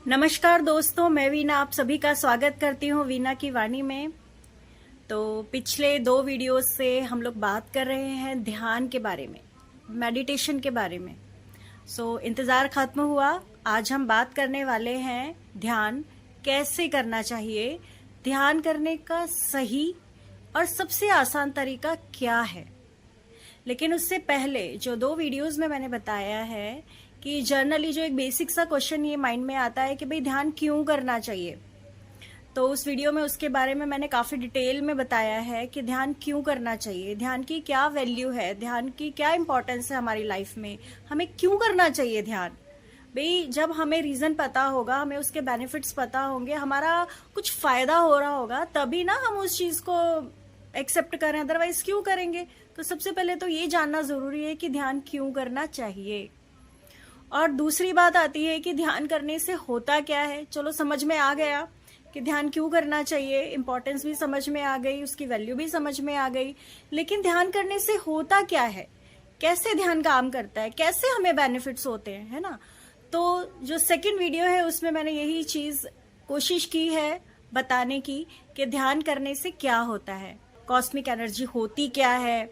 नमस्कार दोस्तों, मैं वीना आप सभी का स्वागत करती हूँ वीना की वाणी में। तो पिछले 2 वीडियोस से हम लोग बात कर रहे हैं ध्यान के बारे में, मेडिटेशन के बारे में। इंतज़ार खत्म हुआ। आज हम बात करने वाले हैं ध्यान कैसे करना चाहिए, ध्यान करने का सही और सबसे आसान तरीका क्या है। लेकिन उससे पहले जो 2 वीडियोस में मैंने बताया है कि जर्नली जो एक बेसिक सा क्वेश्चन ये माइंड में आता है कि भाई ध्यान क्यों करना चाहिए, तो उस वीडियो में उसके बारे में मैंने काफ़ी डिटेल में बताया है कि ध्यान क्यों करना चाहिए, ध्यान की क्या वैल्यू है, ध्यान की क्या इंपॉर्टेंस है हमारी लाइफ में, हमें क्यों करना चाहिए ध्यान। भाई जब हमें रीज़न पता होगा, हमें उसके बेनिफिट्स पता होंगे, हमारा कुछ फ़ायदा हो रहा होगा, तभी ना हम उस चीज़ को एक्सेप्ट करें, अदरवाइज क्यों करेंगे। तो सबसे पहले तो ये जानना ज़रूरी है कि ध्यान क्यों करना चाहिए। और दूसरी बात आती है कि ध्यान करने से होता क्या है। चलो समझ में आ गया कि ध्यान क्यों करना चाहिए, इंपॉर्टेंस भी समझ में आ गई, उसकी वैल्यू भी समझ में आ गई। लेकिन ध्यान करने से होता क्या है, कैसे ध्यान काम करता है, कैसे हमें बेनिफिट्स होते हैं, है ना। तो जो सेकंड वीडियो है उसमें मैंने यही चीज कोशिश की है बताने की कि ध्यान करने से क्या होता है, कॉस्मिक एनर्जी होती क्या है,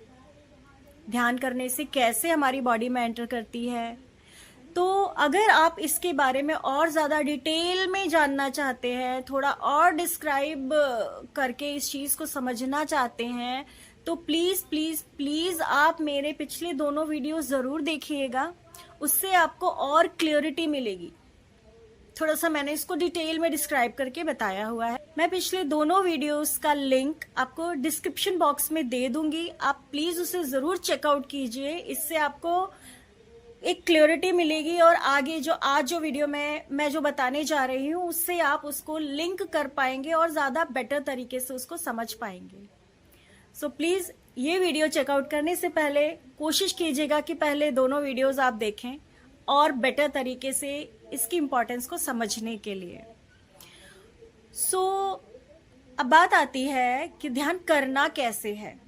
ध्यान करने से कैसे हमारी बॉडी में एंटर करती है। तो अगर आप इसके बारे में और ज़्यादा डिटेल में जानना चाहते हैं, थोड़ा और डिस्क्राइब करके इस चीज़ को समझना चाहते हैं, तो प्लीज़ प्लीज़ प्लीज़ आप मेरे पिछले दोनों वीडियो ज़रूर देखिएगा। उससे आपको और क्लियरिटी मिलेगी। थोड़ा सा मैंने इसको डिटेल में डिस्क्राइब करके बताया हुआ है। मैं पिछले दोनों वीडियोस का लिंक आपको डिस्क्रिप्शन बॉक्स में दे दूंगी, आप प्लीज़ उसे ज़रूर चेकआउट कीजिए। इससे आपको एक क्लियरिटी मिलेगी और आगे जो आज जो वीडियो में मैं जो बताने जा रही हूँ उससे आप उसको लिंक कर पाएंगे और ज़्यादा बेटर तरीके से उसको समझ पाएंगे। सो प्लीज़ ये वीडियो चेकआउट करने से पहले कोशिश कीजिएगा कि पहले दोनों वीडियोस आप देखें और बेटर तरीके से इसकी इम्पोर्टेंस को समझने के लिए। अब बात आती है कि ध्यान करना कैसे है।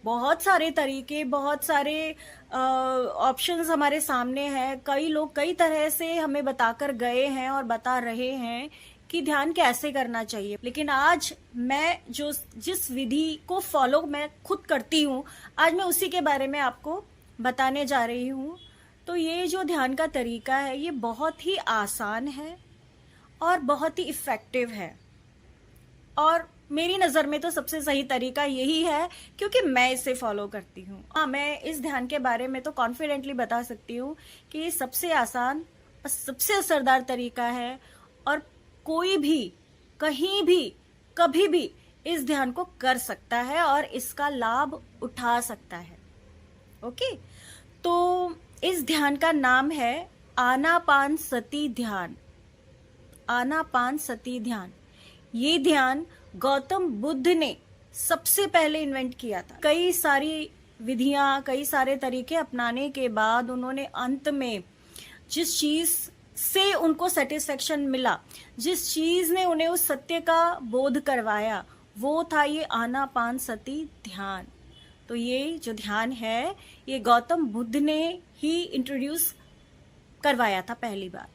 बहुत सारे तरीके, बहुत सारे ऑप्शंस हमारे सामने हैं। कई लोग कई तरह से हमें बताकर गए हैं और बता रहे हैं कि ध्यान कैसे करना चाहिए। लेकिन आज मैं जिस विधि को फॉलो मैं खुद करती हूँ, आज मैं उसी के बारे में आपको बताने जा रही हूँ। तो ये जो ध्यान का तरीका है ये बहुत ही आसान है और बहुत ही इफ़ेक्टिव है, और मेरी नज़र में तो सबसे सही तरीका यही है क्योंकि मैं इसे फॉलो करती हूँ। हाँ, मैं इस ध्यान के बारे में तो कॉन्फिडेंटली बता सकती हूँ कि ये सबसे आसान और सबसे असरदार तरीका है, और कोई भी कहीं भी कभी भी इस ध्यान को कर सकता है और इसका लाभ उठा सकता है। ओके, तो इस ध्यान का नाम है आनापानसती ध्यान। आनापानसती ध्यान, ये ध्यान गौतम बुद्ध ने सबसे पहले इन्वेंट किया था। कई सारी विधियां, कई सारे तरीके अपनाने के बाद उन्होंने अंत में जिस चीज से उनको सेटिस्फेक्शन मिला, जिस चीज ने उन्हें उस सत्य का बोध करवाया, वो था ये आनापानसती ध्यान। तो ये जो ध्यान है ये गौतम बुद्ध ने ही इंट्रोड्यूस करवाया था पहली बार।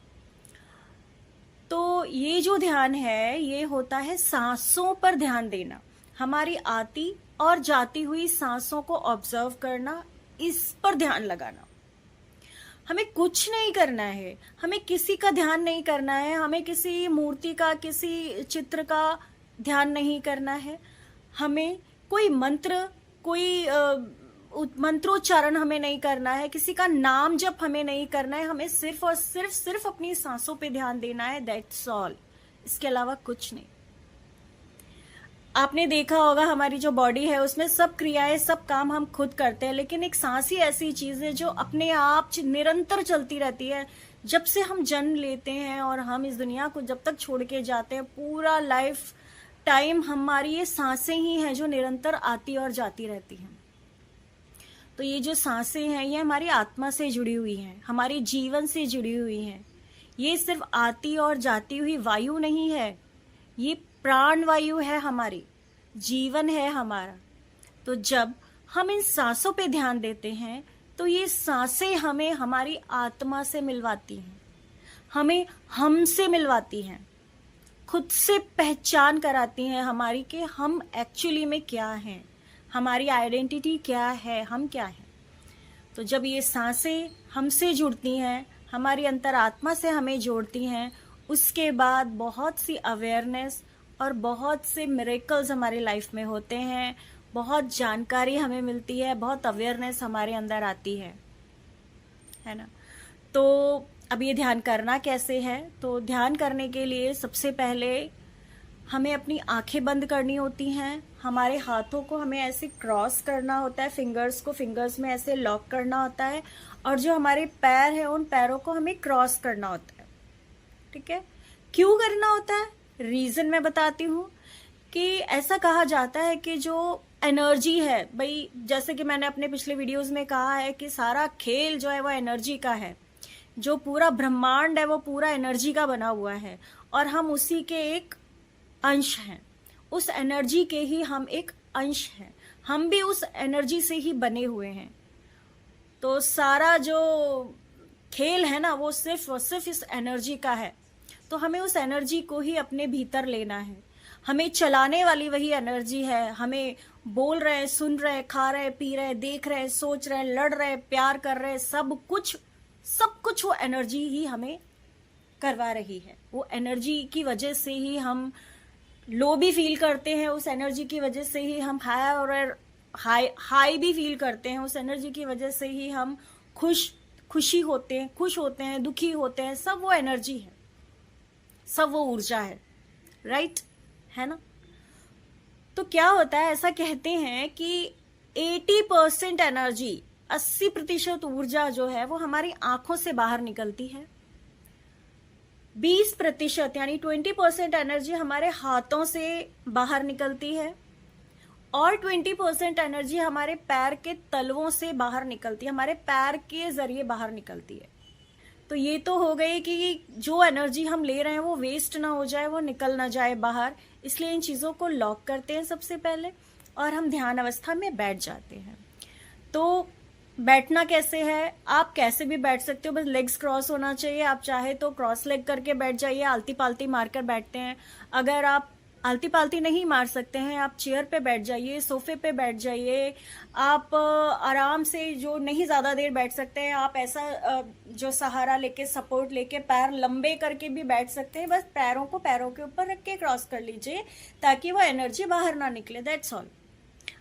तो ये जो ध्यान है ये होता है सांसों पर ध्यान देना, हमारी आती और जाती हुई सांसों को ऑब्जर्व करना, इस पर ध्यान लगाना। हमें कुछ नहीं करना है, हमें किसी का ध्यान नहीं करना है, हमें किसी मूर्ति का, किसी चित्र का ध्यान नहीं करना है, हमें कोई मंत्र, कोई मंत्रोच्चारण हमें नहीं करना है, किसी का नाम जप हमें नहीं करना है। हमें सिर्फ और सिर्फ अपनी सांसों पे ध्यान देना है, दैट्स ऑल। इसके अलावा कुछ नहीं। आपने देखा होगा हमारी जो बॉडी है उसमें सब क्रियाएं, सब काम हम खुद करते हैं, लेकिन एक सांस ही ऐसी चीज है जो अपने आप निरंतर चलती रहती है। जब से हम जन्म लेते हैं और हम इस दुनिया को जब तक छोड़ के जाते हैं, पूरा लाइफ टाइम हमारी ये सांसें ही हैं जो निरंतर आती और जाती रहती हैं। तो ये जो सांसें हैं ये हमारी आत्मा से जुड़ी हुई हैं, हमारे जीवन से जुड़ी हुई हैं। ये सिर्फ आती और जाती हुई वायु नहीं है, ये प्राण वायु है, हमारी जीवन है हमारा। तो जब हम इन सांसों पे ध्यान देते हैं तो ये सांसें हमें हमारी आत्मा से मिलवाती हैं, हमें हमसे मिलवाती हैं, खुद से पहचान कराती हैं हमारी कि हम एक्चुअली में क्या हैं, हमारी आइडेंटिटी क्या है, हम क्या हैं। तो जब ये सांसें हमसे जुड़ती हैं, हमारी अंतरात्मा से हमें जोड़ती हैं, उसके बाद बहुत सी अवेयरनेस और बहुत से मिरेकल्स हमारी लाइफ में होते हैं, बहुत जानकारी हमें मिलती है, बहुत अवेयरनेस हमारे अंदर आती है ना। तो अब ये ध्यान करना कैसे है? तो ध्यान करने के लिए सबसे पहले हमें अपनी आंखें बंद करनी होती हैं, हमारे हाथों को हमें ऐसे क्रॉस करना होता है, फिंगर्स को फिंगर्स में ऐसे लॉक करना होता है, और जो हमारे पैर हैं उन पैरों को हमें क्रॉस करना होता है। ठीक है, क्यों करना होता है? रीजन मैं बताती हूँ कि ऐसा कहा जाता है कि जो एनर्जी है भाई, जैसे कि मैंने अपने पिछले वीडियोस में कहा है कि सारा खेल जो है वो एनर्जी का है, जो पूरा ब्रह्मांड है वो पूरा एनर्जी का बना हुआ है, और हम उसी के एक अंश हैं, उस एनर्जी के ही हम एक अंश हैं, हम भी उस एनर्जी से ही बने हुए हैं। तो सारा जो खेल है ना वो सिर्फ इस एनर्जी का है। तो हमें उस एनर्जी को ही अपने भीतर लेना है, हमें चलाने वाली वही एनर्जी है, हमें बोल रहे हैं, सुन रहे हैं, खा रहे हैं, पी रहे हैं, देख रहे हैं, सोच रहे हैं, लड़ रहे हैं, प्यार कर रहे हैं, सब कुछ वो एनर्जी ही हमें करवा रही है। वो एनर्जी की वजह से ही हम लो भी फील करते हैं, उस एनर्जी की वजह से ही हम हाई भी फील करते हैं, उस एनर्जी की वजह से ही हम खुश होते हैं, दुखी होते हैं, सब वो एनर्जी है, सब वो ऊर्जा है, राइट है ना। तो क्या होता है, ऐसा कहते हैं कि 80% एनर्जी, 80% ऊर्जा जो है वो हमारी आंखों से बाहर निकलती है, 20% यानी 20% एनर्जी हमारे हाथों से बाहर निकलती है, और 20% एनर्जी हमारे पैर के तलवों से बाहर निकलती है, हमारे पैर के जरिए बाहर निकलती है। तो ये तो हो गई कि जो एनर्जी हम ले रहे हैं वो वेस्ट ना हो जाए, वो निकल ना जाए बाहर, इसलिए इन चीज़ों को लॉक करते हैं सबसे पहले, और हम ध्यान अवस्था में बैठ जाते हैं। तो बैठना कैसे है? आप कैसे भी बैठ सकते हो, बस लेग्स क्रॉस होना चाहिए। आप चाहे तो क्रॉस लेग करके बैठ जाइए, आलती पालती मारकर बैठते हैं। अगर आप आलती पालती नहीं मार सकते हैं, आप चेयर पे बैठ जाइए, सोफे पे बैठ जाइए, आप आराम से, जो नहीं ज़्यादा देर बैठ सकते हैं, आप ऐसा जो सहारा लेके, सपोर्ट लेके, पैर लंबे करके भी बैठ सकते हैं। बस पैरों को पैरों के ऊपर रख के क्रॉस कर लीजिए ताकि वो एनर्जी बाहर ना निकले, दैट्स ऑल।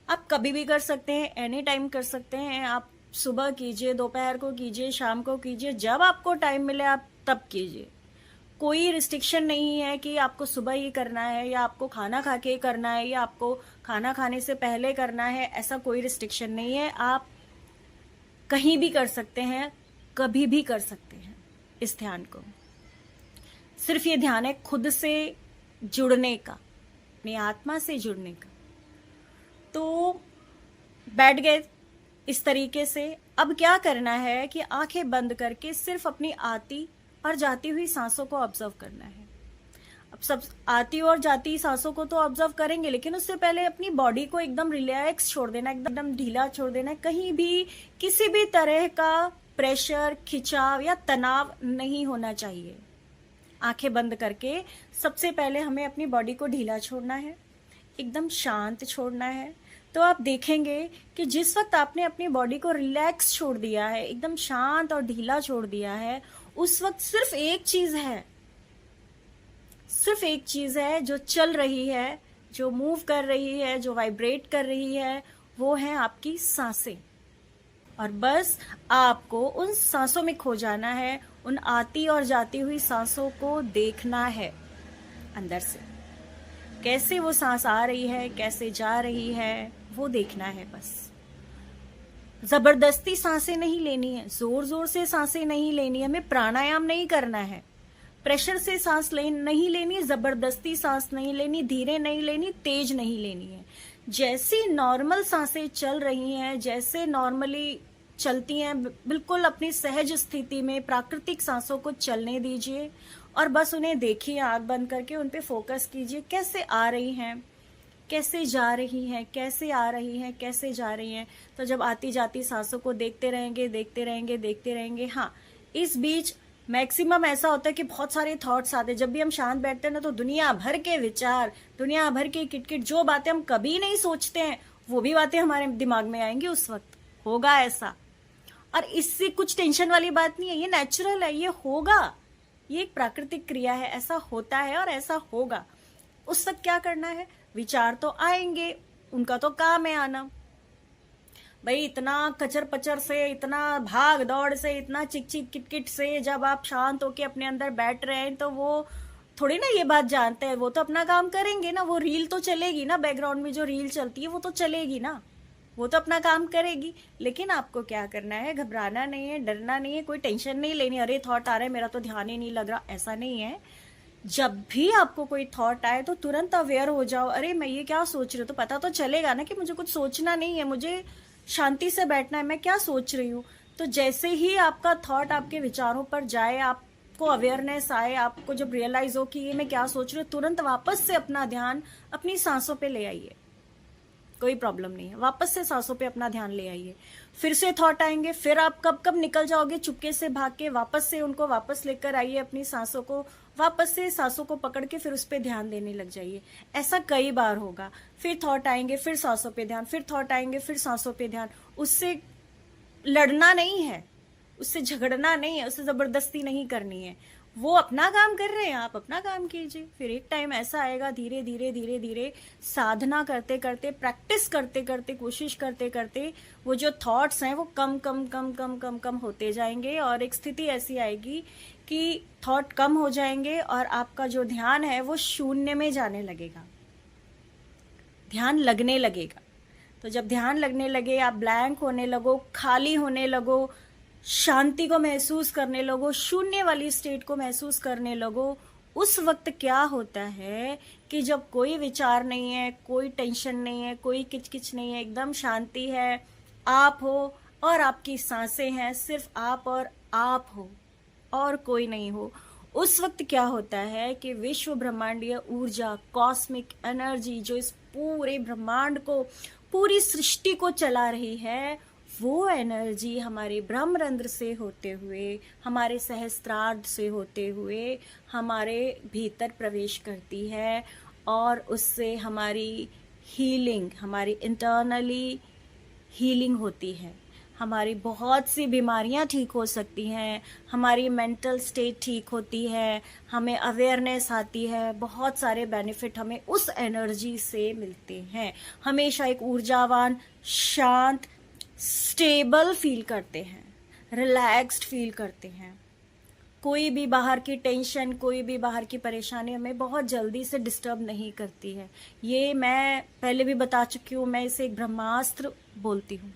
आप कभी भी कर सकते हैं, एनी टाइम कर सकते हैं। आप सुबह कीजिए, दोपहर को कीजिए, शाम को कीजिए, जब आपको टाइम मिले आप तब कीजिए। कोई रिस्ट्रिक्शन नहीं है कि आपको सुबह ही करना है, या आपको खाना खा के करना है, या आपको खाना खाने से पहले करना है, ऐसा कोई रिस्ट्रिक्शन नहीं है। आप कहीं भी कर सकते हैं, कभी भी कर सकते हैं इस ध्यान को। सिर्फ ये ध्यान है खुद से जुड़ने का, अपनी आत्मा से जुड़ने का। तो बैठ गए इस तरीके से। अब क्या करना है कि आंखें बंद करके सिर्फ अपनी आती और जाती हुई सांसों को ऑब्जर्व करना है। अब सब आती और जाती सांसों को तो ऑब्जर्व करेंगे, लेकिन उससे पहले अपनी बॉडी को एकदम रिलैक्स छोड़ देना, एकदम ढीला छोड़ देना। कहीं भी किसी भी तरह का प्रेशर, खिंचाव या तनाव नहीं होना चाहिए। आंखें बंद करके सबसे पहले हमें अपनी बॉडी को ढीला छोड़ना है, एकदम शांत छोड़ना है। तो आप देखेंगे कि जिस वक्त आपने अपनी बॉडी को रिलैक्स छोड़ दिया है, एकदम शांत और ढीला छोड़ दिया है, उस वक्त सिर्फ एक चीज है जो चल रही है, जो मूव कर रही है, जो वाइब्रेट कर रही है, वो है आपकी सांसें। और बस आपको उन सांसों में खो जाना है, उन आती और जाती हुई सांसों को देखना है अंदर से, कैसे वो सांस आ रही है, कैसे जा रही है, वो देखना है बस। जबरदस्ती सांसें नहीं लेनी है, जोर जोर से सांसें नहीं लेनी है, हमें प्राणायाम नहीं करना है, प्रेशर से सांस नहीं लेनी, जबरदस्ती सांस नहीं लेनी, धीरे नहीं लेनी, तेज नहीं लेनी है। जैसी नॉर्मल सांसें चल रही हैं, जैसे नॉर्मली चलती हैं, बिल्कुल अपनी सहज स्थिति में प्राकृतिक सांसों को चलने दीजिए, और बस उन्हें देखिए, आंख बंद करके उन पे फोकस कीजिए, कैसे आ रही हैं, कैसे जा रही हैं, कैसे आ रही हैं, कैसे जा रही हैं। तो जब आती जाती सांसों को देखते रहेंगे, देखते रहेंगे, देखते रहेंगे। हाँ, इस बीच मैक्सिमम ऐसा होता है कि बहुत सारे थॉट्स आते हैं। जब भी हम शांत बैठते हैं ना, तो दुनिया भर के विचार, दुनिया भर की किटकिट, जो बातें हम कभी नहीं सोचते हैं वो भी बातें हमारे दिमाग में आएंगी उस वक्त। होगा ऐसा। और इससे कुछ टेंशन वाली बात नहीं है, ये नेचुरल है, ये होगा, ये एक प्राकृतिक क्रिया है, ऐसा होता है और ऐसा होगा। उस वक्त क्या करना है, विचार तो आएंगे, उनका तो काम है आना। भाई इतना कचर पचर से, इतना भाग दौड़ से, इतना चिक चिक किटकिट से जब आप शांत होके अपने अंदर बैठ रहे हैं, तो वो थोड़ी ना ये बात जानते हैं। वो तो अपना काम करेंगे ना, वो रील तो चलेगी ना, बैकग्राउंड में जो रील चलती है वो तो चलेगी ना, वो तो अपना काम करेगी। लेकिन आपको क्या करना है, घबराना नहीं है, डरना नहीं है, कोई टेंशन नहीं लेनी, अरे थॉट आ रहा है मेरा तो ध्यान ही नहीं लग रहा, ऐसा नहीं है। जब भी आपको कोई थॉट आए तो तुरंत अवेयर हो जाओ, अरे मैं ये क्या सोच रही हूँ, तो पता तो चलेगा ना कि मुझे कुछ सोचना नहीं है, मुझे शांति से बैठना है, मैं क्या सोच रही हूँ। तो जैसे ही आपका थॉट आपके विचारों पर जाए, आपको अवेयरनेस आए, आपको जब रियलाइज हो कि ये मैं क्या सोच रही हूँ, तुरंत वापस से अपना ध्यान अपनी सांसों पे ले आइए। कोई प्रॉब्लम नहीं है, वापस से सांसों पे अपना ध्यान ले आइए। फिर से थॉट आएंगे, फिर आप कब कब निकल जाओगे चुपके से भाग के, वापस से उनको वापस लेकर आइए अपनी सांसों को, वापस से सांसों को पकड़ के फिर उस पर ध्यान देने लग जाइए। ऐसा कई बार होगा। फिर थॉट आएंगे, फिर सांसों पे ध्यान, फिर थॉट आएंगे, फिर सांसों पे ध्यान। उससे लड़ना नहीं है, उससे झगड़ना नहीं है, उससे जबरदस्ती नहीं करनी है। वो अपना काम कर रहे हैं, आप अपना काम कीजिए। फिर एक टाइम ऐसा आएगा, धीरे धीरे धीरे धीरे साधना करते करते, प्रैक्टिस करते करते, कोशिश करते करते, वो जो थॉट्स हैं वो कम कम कम कम कम कम होते जाएंगे, और एक स्थिति ऐसी आएगी कि थॉट कम हो जाएंगे और आपका जो ध्यान है वो शून्य में जाने लगेगा, ध्यान लगने लगेगा। तो जब ध्यान लगने लगे, आप ब्लैंक होने लगो, खाली होने लगो, शांति को महसूस करने लगो, शून्य वाली स्टेट को महसूस करने लगो, उस वक्त क्या होता है कि जब कोई विचार नहीं है, कोई टेंशन नहीं है, कोई किचकिच नहीं है, एकदम शांति है, आप हो और आपकी सांसें हैं, सिर्फ आप और आप हो और कोई नहीं हो। उस वक्त क्या होता है कि विश्व ब्रह्मांडीय ऊर्जा, कॉस्मिक एनर्जी, जो इस पूरे ब्रह्मांड को, पूरी सृष्टि को चला रही है, वो एनर्जी हमारे ब्रह्मरंध्र से होते हुए, हमारे सहस्त्रार्ध से होते हुए हमारे भीतर प्रवेश करती है, और उससे हमारी हीलिंग, हमारी इंटरनली हीलिंग होती है। हमारी बहुत सी बीमारियां ठीक हो सकती हैं, हमारी मेंटल स्टेट ठीक होती है, हमें अवेयरनेस आती है, बहुत सारे बेनिफिट हमें उस एनर्जी से मिलते हैं। हमेशा एक ऊर्जावान, शांत, स्टेबल फील करते हैं, रिलैक्स्ड फील करते हैं। कोई भी बाहर की टेंशन, कोई भी बाहर की परेशानी हमें बहुत जल्दी से डिस्टर्ब नहीं करती है। ये मैं पहले भी बता चुकी हूँ, मैं इसे एक ब्रह्मास्त्र बोलती हूँ।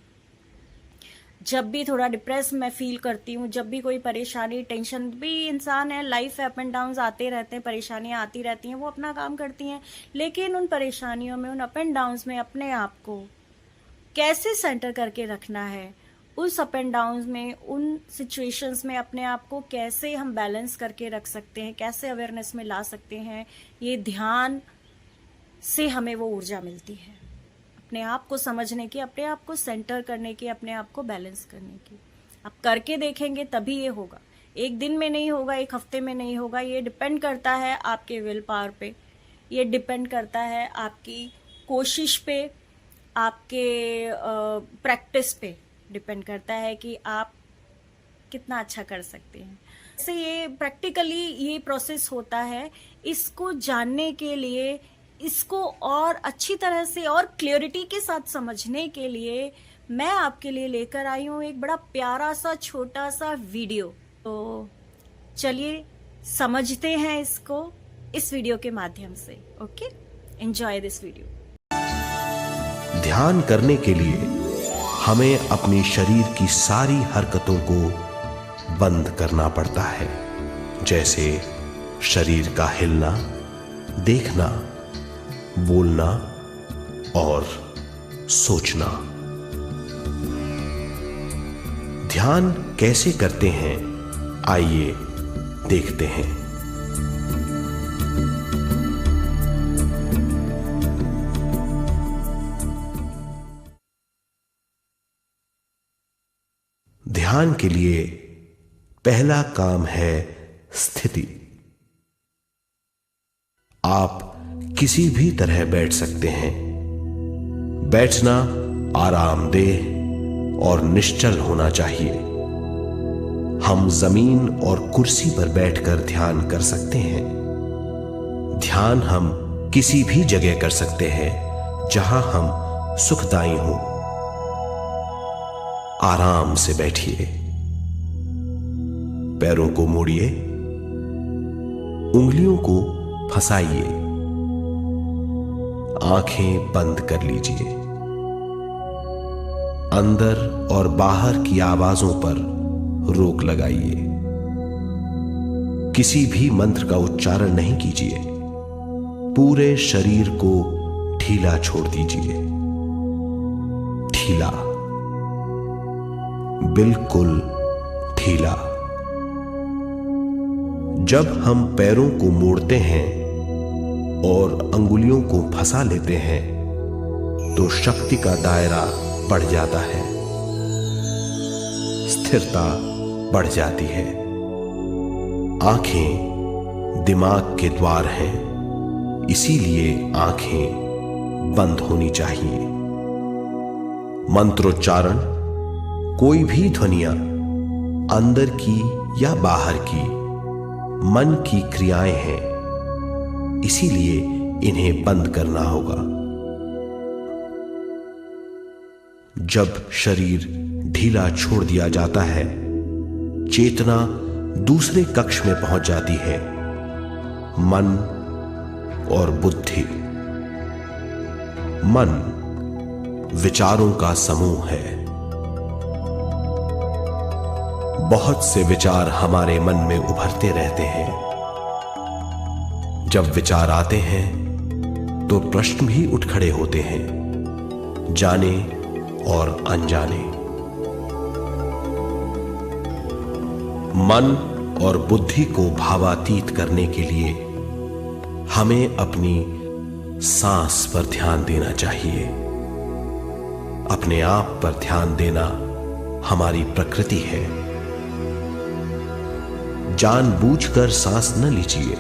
जब भी थोड़ा डिप्रेस मैं फील करती हूँ, जब भी कोई परेशानी, टेंशन, भी इंसान है, लाइफ है, अप एंड डाउन आते रहते हैं, परेशानियां आती रहती हैं, वो अपना काम करती हैं। लेकिन उन परेशानियों में, उन अप एंड डाउन्स में अपने आप को कैसे सेंटर करके रखना है, उस अप एंड डाउन में, उन सिचुएशंस में अपने आप को कैसे हम बैलेंस करके रख सकते हैं, कैसे अवेयरनेस में ला सकते हैं, ये ध्यान से हमें वो ऊर्जा मिलती है, अपने आप को समझने की, अपने आप को सेंटर करने की, अपने आप को बैलेंस करने की। आप करके देखेंगे तभी ये होगा। एक दिन में नहीं होगा, एक हफ्ते में नहीं होगा, ये डिपेंड करता है आपके विल पावर पे, ये डिपेंड करता है आपकी कोशिश पे, आपके प्रैक्टिस पे डिपेंड करता है कि आप कितना अच्छा कर सकते हैं। ऐसे ये प्रैक्टिकली ये प्रोसेस होता है। इसको जानने के लिए, इसको और अच्छी तरह से और क्लियरिटी के साथ समझने के लिए मैं आपके लिए लेकर आई हूँ एक बड़ा प्यारा सा छोटा सा वीडियो। तो चलिए समझते हैं इसको इस वीडियो के माध्यम से। Okay, enjoy this video. ध्यान करने के लिए हमें अपने शरीर की सारी हरकतों को बंद करना पड़ता है, जैसे शरीर का हिलना, देखना, बोलना और सोचना। ध्यान कैसे करते हैं, आइए देखते हैं। ध्यान के लिए पहला काम है स्थिति। आप किसी भी तरह बैठ सकते हैं। बैठना आरामदेह और निश्चल होना चाहिए। हम जमीन और कुर्सी पर बैठकर ध्यान कर सकते हैं। ध्यान हम किसी भी जगह कर सकते हैं जहां हम सुखदायी हो। आराम से बैठिए। पैरों को मोड़िए, उंगलियों को फंसाइए, आंखें बंद कर लीजिए। अंदर और बाहर की आवाजों पर रोक लगाइए। किसी भी मंत्र का उच्चारण नहीं कीजिए। पूरे शरीर को ढीला छोड़ दीजिए। ढीला, बिल्कुल ढीला। जब हम पैरों को मोड़ते हैं और अंगुलियों को फंसा लेते हैं तो शक्ति का दायरा बढ़ जाता है, स्थिरता बढ़ जाती है। आंखें दिमाग के द्वार हैं, इसीलिए आंखें बंद होनी चाहिए। मंत्रोच्चारण, कोई भी ध्वनियां अंदर की या बाहर की मन की क्रियाएं हैं, इसीलिए इन्हें बंद करना होगा। जब शरीर ढीला छोड़ दिया जाता है, चेतना दूसरे कक्ष में पहुंच जाती है। मन और बुद्धि। मन विचारों का समूह है। बहुत से विचार हमारे मन में उभरते रहते हैं। जब विचार आते हैं तो प्रश्न भी उठ खड़े होते हैं, जाने और अनजाने। मन और बुद्धि को भावातीत करने के लिए हमें अपनी सांस पर ध्यान देना चाहिए। अपने आप पर ध्यान देना हमारी प्रकृति है। जानबूझकर सांस न लीजिए।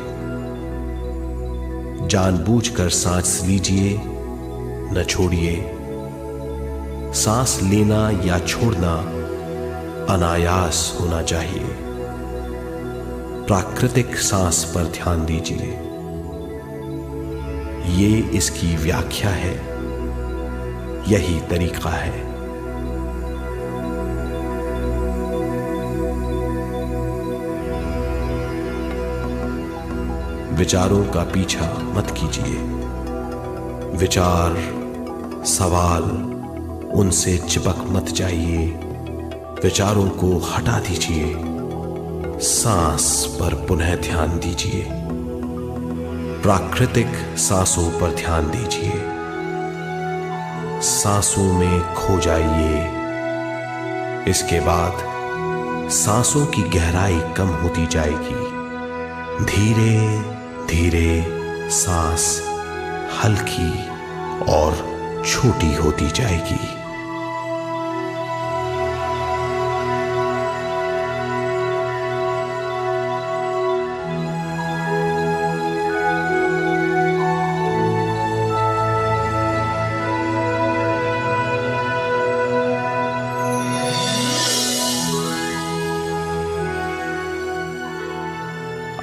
जानबूझकर सांस लीजिए, न छोड़िए। सांस लेना या छोड़ना अनायास होना चाहिए। प्राकृतिक सांस पर ध्यान दीजिए। ये इसकी व्याख्या है, यही तरीका है। विचारों का पीछा मत कीजिए। विचार, सवाल, उनसे चिपक मत जाइए। विचारों को हटा दीजिए। सांस पर पुनः ध्यान दीजिए। प्राकृतिक सांसों पर ध्यान दीजिए। सांसों में खो जाइए। इसके बाद सांसों की गहराई कम होती जाएगी। धीरे धीरे सांस हल्की और छोटी होती जाएगी।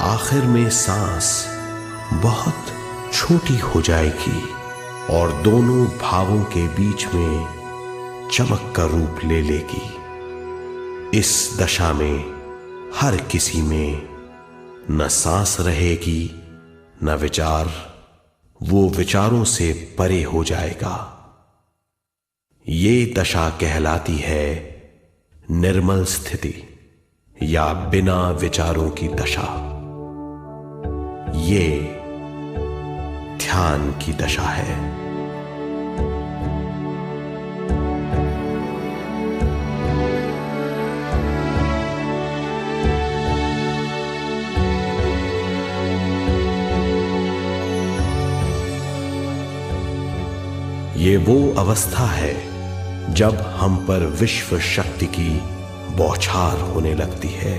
आखिर में सांस बहुत छोटी हो जाएगी और दोनों भावों के बीच में चमक का रूप ले लेगी। इस दशा में हर किसी में न सांस रहेगी न विचार। वो विचारों से परे हो जाएगा। ये दशा कहलाती है निर्मल स्थिति या बिना विचारों की दशा। ये ध्यान की दशा है। ये वो अवस्था है जब हम पर विश्व शक्ति की बौछार होने लगती है।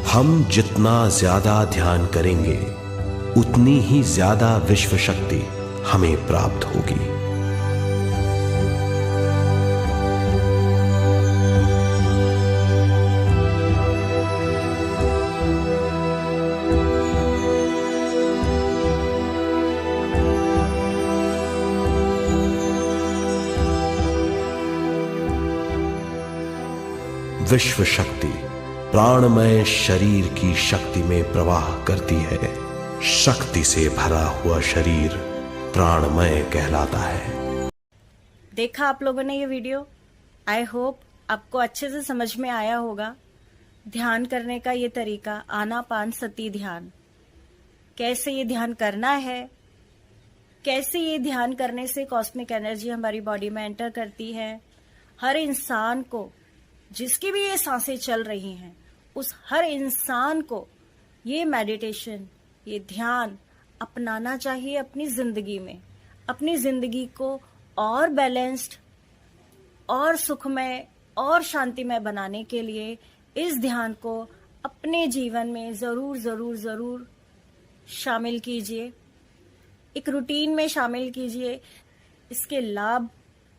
हम जितना ज्यादा ध्यान करेंगे उतनी ही ज्यादा विश्व शक्ति हमें प्राप्त होगी। विश्व शक्ति प्राणमय शरीर की शक्ति में प्रवाह करती है। शक्ति से भरा हुआ शरीर प्राणमय कहलाता है। देखा आप लोगों ने ये वीडियो? आई होप आपको अच्छे से समझ में आया होगा। ध्यान करने का ये तरीका, आनापानसति ध्यान, कैसे ये ध्यान करना है, कैसे ये ध्यान करने से कॉस्मिक एनर्जी हमारी बॉडी में एंटर करती है। हर इंसान को, जिसकी भी ये सांसें चल रही हैं, उस हर इंसान को ये मेडिटेशन, ये ध्यान अपनाना चाहिए अपनी जिंदगी में। अपनी जिंदगी को और बैलेंस्ड और सुखमय और शांतिमय बनाने के लिए इस ध्यान को अपने जीवन में जरूर जरूर जरूर शामिल कीजिए, एक रूटीन में शामिल कीजिए। इसके लाभ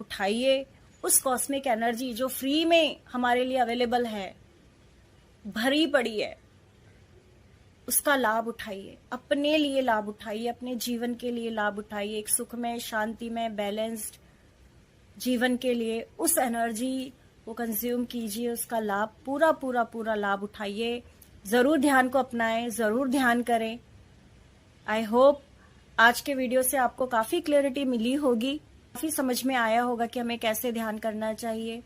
उठाइए। उस कॉस्मिक एनर्जी जो फ्री में हमारे लिए अवेलेबल है, भरी पड़ी है, उसका लाभ उठाइए, अपने लिए लाभ उठाइए, अपने जीवन के लिए लाभ उठाइए। एक सुखमय, शांतिमय, बैलेंस्ड जीवन के लिए उस एनर्जी को कंज्यूम कीजिए, उसका लाभ पूरा पूरा पूरा लाभ उठाइए। जरूर ध्यान को अपनाएं, जरूर ध्यान करें। आई होप आज के वीडियो से आपको काफी क्लैरिटी मिली होगी, काफी समझ में आया होगा कि हमें कैसे ध्यान करना चाहिए।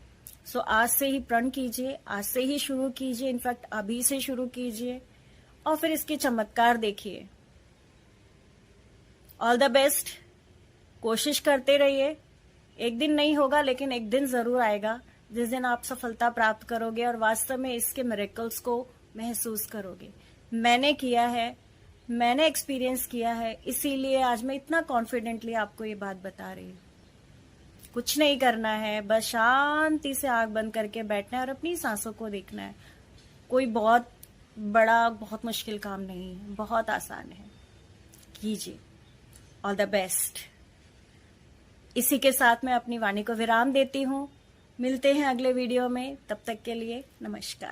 सो आज से ही प्रण कीजिए, आज से ही शुरू कीजिए, इनफैक्ट अभी से शुरू कीजिए और फिर इसके चमत्कार देखिए। All the best. कोशिश करते रहिए। एक दिन नहीं होगा लेकिन एक दिन जरूर आएगा जिस दिन आप सफलता प्राप्त करोगे और वास्तव में इसके मिरेकल्स को महसूस करोगे। मैंने किया है, मैंने एक्सपीरियंस किया है, इसीलिए आज मैं इतना कॉन्फिडेंटली आपको ये बात बता रही हूँ। कुछ नहीं करना है, बस शांति से आंख बंद करके बैठना है और अपनी सांसों को देखना है। कोई बहुत बड़ा, बहुत मुश्किल काम नहीं है, बहुत आसान है। कीजिए। All the best. इसी के साथ मैं अपनी वाणी को विराम देती हूँ। मिलते हैं अगले वीडियो में, तब तक के लिए नमस्कार।